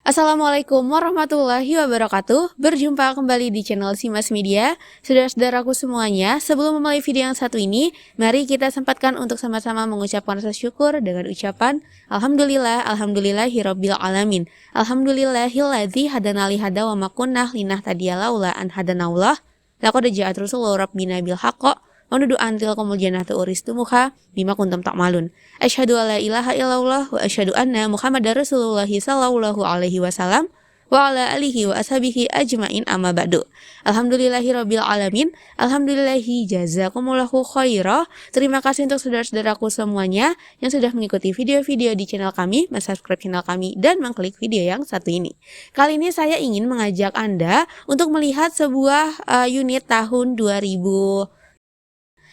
Assalamualaikum warahmatullahi wabarakatuh. Berjumpa kembali di channel Simas Media. Saudara-saudaraku semuanya, sebelum memulai video yang satu ini, mari kita sempatkan untuk sama-sama mengucapkan rasa syukur dengan ucapan Alhamdulillah, alhamdulillahirabbil alamin. Alhamdulillahilladzi hadana li hada wa ma kunna linahtadiya laula an hadanaullah. Laqad ja'at rusulur rabbina bil haqqi wa nudu antil qomul jannatu uristumuha bima kuntum ta'malun. Asyhadu alla ilaha illallah wa asyhadu anna Muhammadar Rasulullah sallallahu alaihi wasallam wa ala alihi wa ashabihi ajmain amma ba'du. Alhamdulillahirabbil alamin. Alhamdulillahi jazakumullahu khairah. Terima kasih untuk saudara-saudaraku semuanya yang sudah mengikuti video-video di channel kami, subscribe channel kami, dan mengklik video yang satu ini. Kali ini saya ingin mengajak Anda untuk melihat sebuah unit tahun 2000.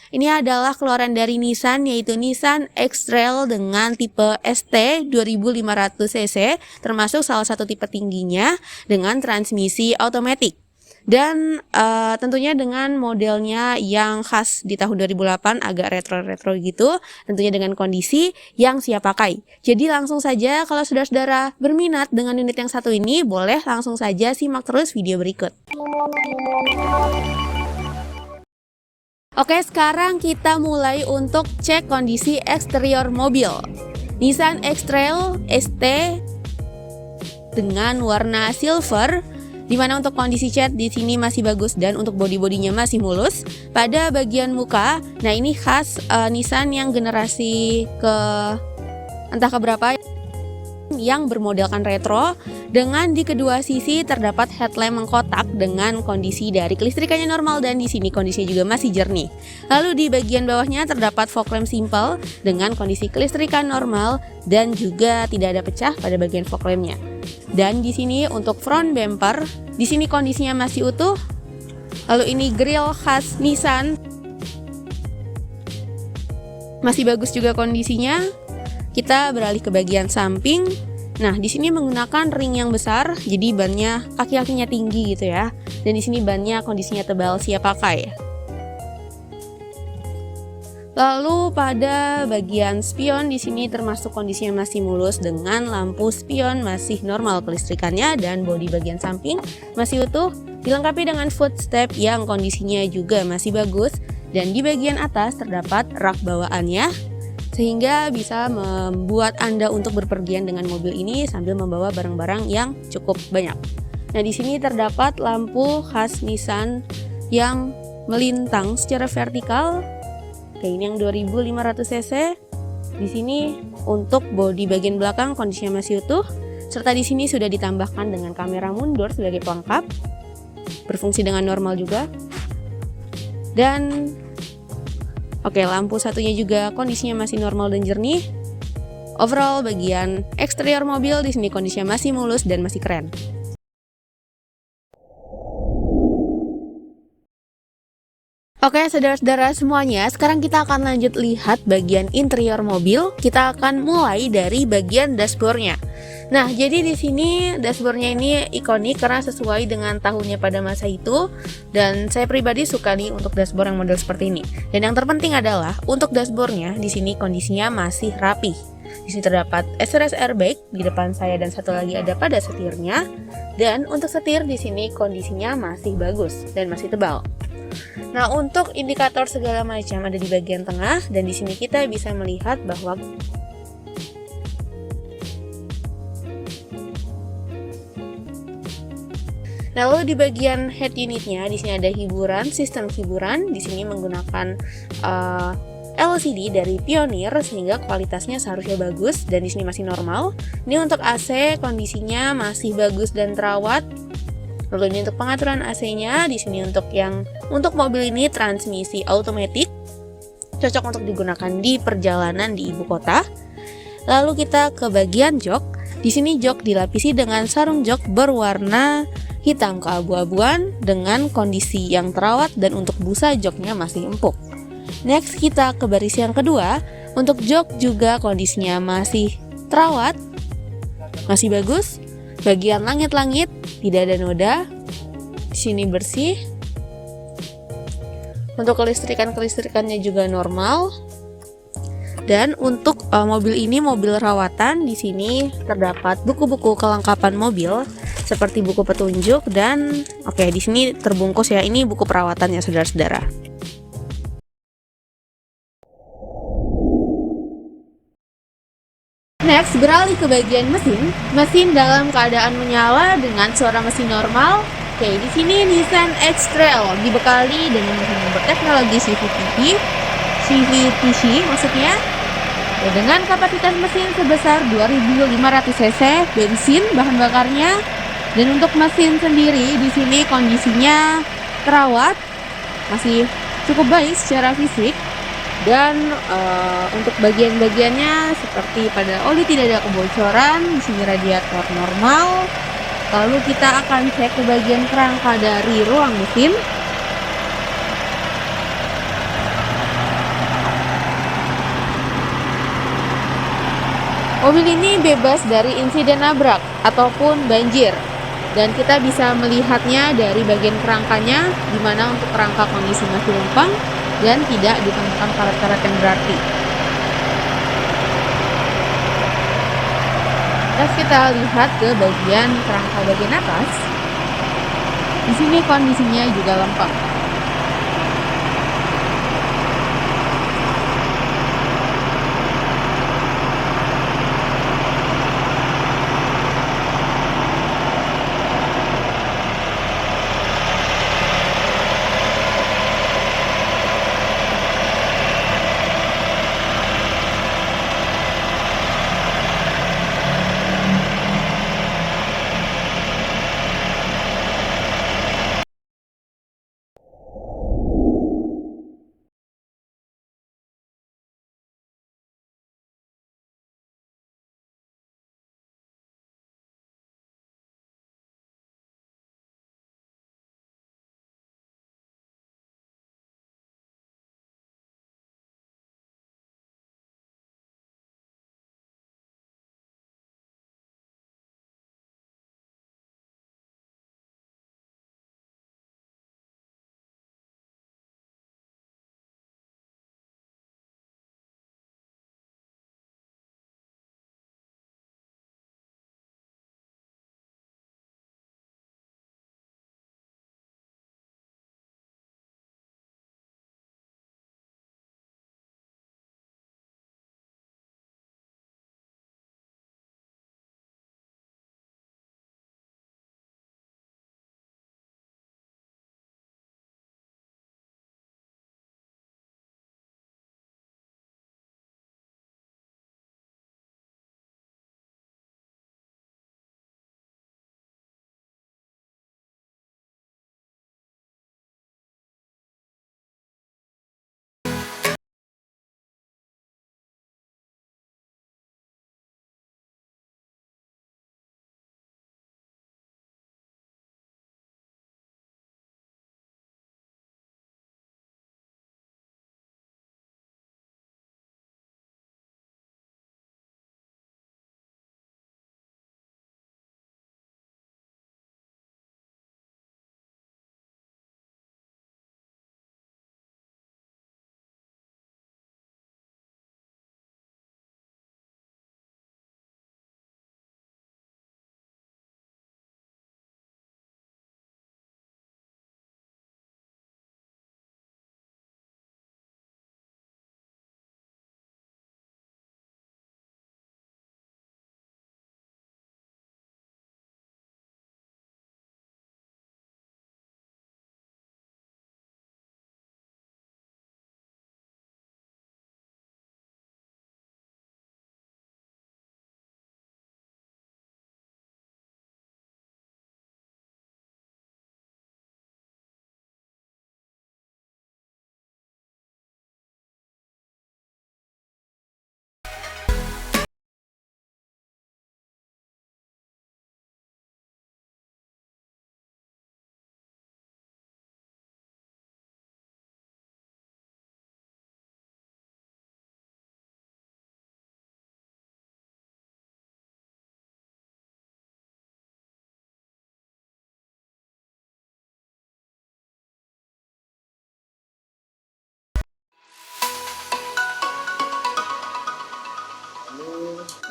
Ini adalah keluaran dari Nissan, yaitu Nissan X-Trail dengan tipe ST 2500cc, termasuk salah satu tipe tingginya dengan transmisi otomatis. Dan tentunya dengan modelnya yang khas di tahun 2008, agak retro-retro gitu, tentunya dengan kondisi yang siap pakai. Jadi langsung saja kalau saudara-saudara berminat dengan unit yang satu ini, boleh langsung saja simak terus video berikut. Oke, sekarang kita mulai untuk cek kondisi eksterior mobil. Nissan X-Trail ST dengan warna silver, dimana untuk kondisi cat di sini masih bagus dan untuk bodi-bodinya masih mulus. Pada bagian muka, nah ini khas Nissan yang generasi ke entah keberapa, yang bermodelkan retro, dengan di kedua sisi terdapat headlamp mengkotak dengan kondisi dari kelistrikannya normal dan di sini kondisinya juga masih jernih. Lalu di bagian bawahnya terdapat fog lamp simple dengan kondisi kelistrikan normal dan juga tidak ada pecah pada bagian fog lampnya. Dan di sini untuk front bumper, di sini kondisinya masih utuh. Lalu ini grill khas Nissan, masih bagus juga kondisinya. Kita beralih ke bagian samping. Nah, di sini menggunakan ring yang besar, jadi bannya kaki-kakinya tinggi gitu ya. Dan di sini bannya kondisinya tebal, siap pakai. Lalu pada bagian spion di sini termasuk kondisinya masih mulus dengan lampu spion masih normal kelistrikannya dan bodi bagian samping masih utuh, dilengkapi dengan footstep yang kondisinya juga masih bagus, dan di bagian atas terdapat rak bawaannya, sehingga bisa membuat Anda untuk berpergian dengan mobil ini sambil membawa barang-barang yang cukup banyak. Nah, di sini terdapat lampu khas Nissan yang melintang secara vertikal. Oke, ini yang 2500cc. Di sini untuk bodi bagian belakang kondisinya masih utuh, serta di sini sudah ditambahkan dengan kamera mundur sebagai pelengkap, berfungsi dengan normal juga. Dan oke, lampu satunya juga kondisinya masih normal dan jernih. Overall bagian eksterior mobil di sini kondisinya masih mulus dan masih keren. Oke, saudara-saudara semuanya, sekarang kita akan lanjut lihat bagian interior mobil. Kita akan mulai dari bagian dashboardnya. Nah, jadi di sini dashboardnya ini ikonik karena sesuai dengan tahunnya pada masa itu, dan saya pribadi suka nih untuk dashboard yang model seperti ini. Dan yang terpenting adalah untuk dashboardnya di sini kondisinya masih rapi. Di sini terdapat SRS airbag di depan saya dan satu lagi ada pada setirnya. Dan untuk setir di sini kondisinya masih bagus dan masih tebal. Nah, untuk indikator segala macam ada di bagian tengah, dan di sini kita bisa melihat bahwa lalu di bagian head unitnya di sini ada hiburan, sistem hiburan. Di sini menggunakan LCD dari Pioneer sehingga kualitasnya seharusnya bagus dan di sini masih normal. Ini untuk AC kondisinya masih bagus dan terawat. Lalu ini untuk pengaturan AC-nya, di sini untuk mobil ini transmisi otomatis, cocok untuk digunakan di perjalanan di ibu kota. Lalu kita ke bagian jok. Di sini jok dilapisi dengan sarung jok berwarna hitam keabu-abuan dengan kondisi yang terawat dan untuk busa joknya masih empuk. Next kita ke baris yang kedua. Untuk jok juga kondisinya masih terawat, masih bagus. Bagian langit-langit tidak ada noda. Di sini bersih. Untuk kelistrikannya juga normal. Dan untuk mobil ini mobil rawatan, di sini terdapat buku-buku kelengkapan mobil seperti buku petunjuk dan oke, di sini terbungkus ya, ini buku perawatannya saudara-saudara. Next, beralih ke bagian mesin. Mesin dalam keadaan menyala dengan suara mesin normal. Oke, di sini Nissan X-Trail dibekali dengan mesin berteknologi CVT maksudnya. Ya, dengan kapasitas mesin sebesar 2500 cc bensin bahan bakarnya. Dan untuk mesin sendiri di sini kondisinya terawat, masih cukup baik secara fisik. Dan untuk bagian-bagiannya seperti pada oli tidak ada kebocoran, di sini radiator normal. Lalu kita akan cek ke bagian kerangka dari ruang mesin. Mobil ini bebas dari insiden nabrak ataupun banjir. Dan kita bisa melihatnya dari bagian kerangkanya, di mana untuk kerangka kondisi masih lempeng dan tidak ditemukan karat-karat yang berarti. Terus kita lihat ke bagian kerangka bagian atas. Di sini kondisinya juga lempeng.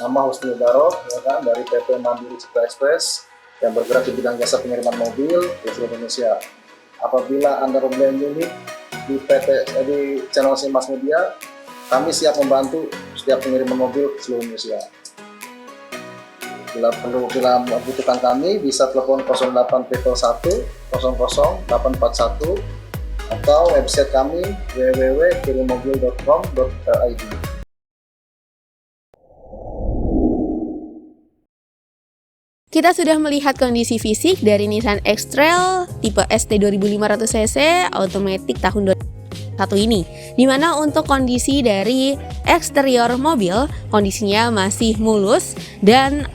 nama Husni Barok, ya kan, dari PT Mandiri Citra Express yang bergerak di bidang jasa pengiriman mobil di seluruh Indonesia. Apabila Anda mempunyai unit di channel Simas Media, kami siap membantu setiap pengiriman mobil ke seluruh Indonesia. Bila membutuhkan kami, bisa telepon 0811 00 841 atau website kami www.kirimmobil.com.id. Kita sudah melihat kondisi fisik dari Nissan X-Trail tipe ST 2500cc automatic tahun 2021 ini, dimana untuk kondisi dari eksterior mobil kondisinya masih mulus dan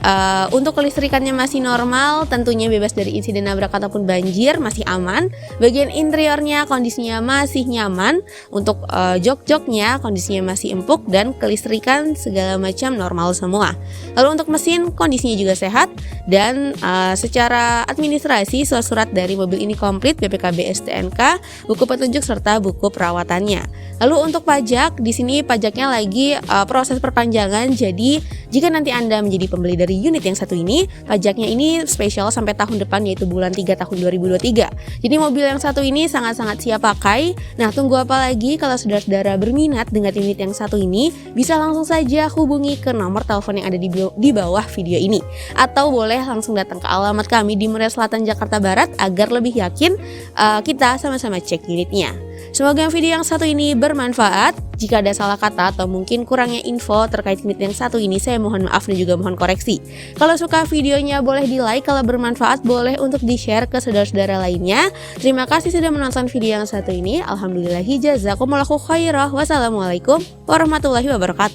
untuk kelistrikannya masih normal, tentunya bebas dari insiden nabrak ataupun banjir, masih aman. Bagian interiornya kondisinya masih nyaman, untuk jok-joknya kondisinya masih empuk dan kelistrikan segala macam normal semua. Lalu untuk mesin kondisinya juga sehat dan secara administrasi surat dari mobil ini komplit, BPKB STNK, buku petunjuk serta buku perawatannya. Lalu untuk pajak, di sini pajaknya lagi proses perpanjangan. Jadi jika nanti Anda menjadi pembeli dari unit yang satu ini, pajaknya ini spesial sampai tahun depan, yaitu bulan 3 tahun 2023. Jadi mobil yang satu ini sangat-sangat siap pakai. Nah, tunggu apa lagi? Kalau saudara-saudara berminat dengan unit yang satu ini, bisa langsung saja hubungi ke nomor telepon yang ada di bawah video ini, atau boleh langsung datang ke alamat kami di Muria Selatan, Jakarta Barat, agar lebih yakin kita sama-sama cek unitnya. Semoga video yang satu ini bermanfaat. Jika ada salah kata atau mungkin kurangnya info terkait unit yang satu ini, saya mohon maaf dan juga mohon koreksi. Kalau suka videonya boleh di like, kalau bermanfaat boleh untuk di share ke saudara-saudara lainnya. Terima kasih sudah menonton video yang satu ini. Alhamdulillah, jazakumullahu khairah. Wassalamualaikum warahmatullahi wabarakatuh.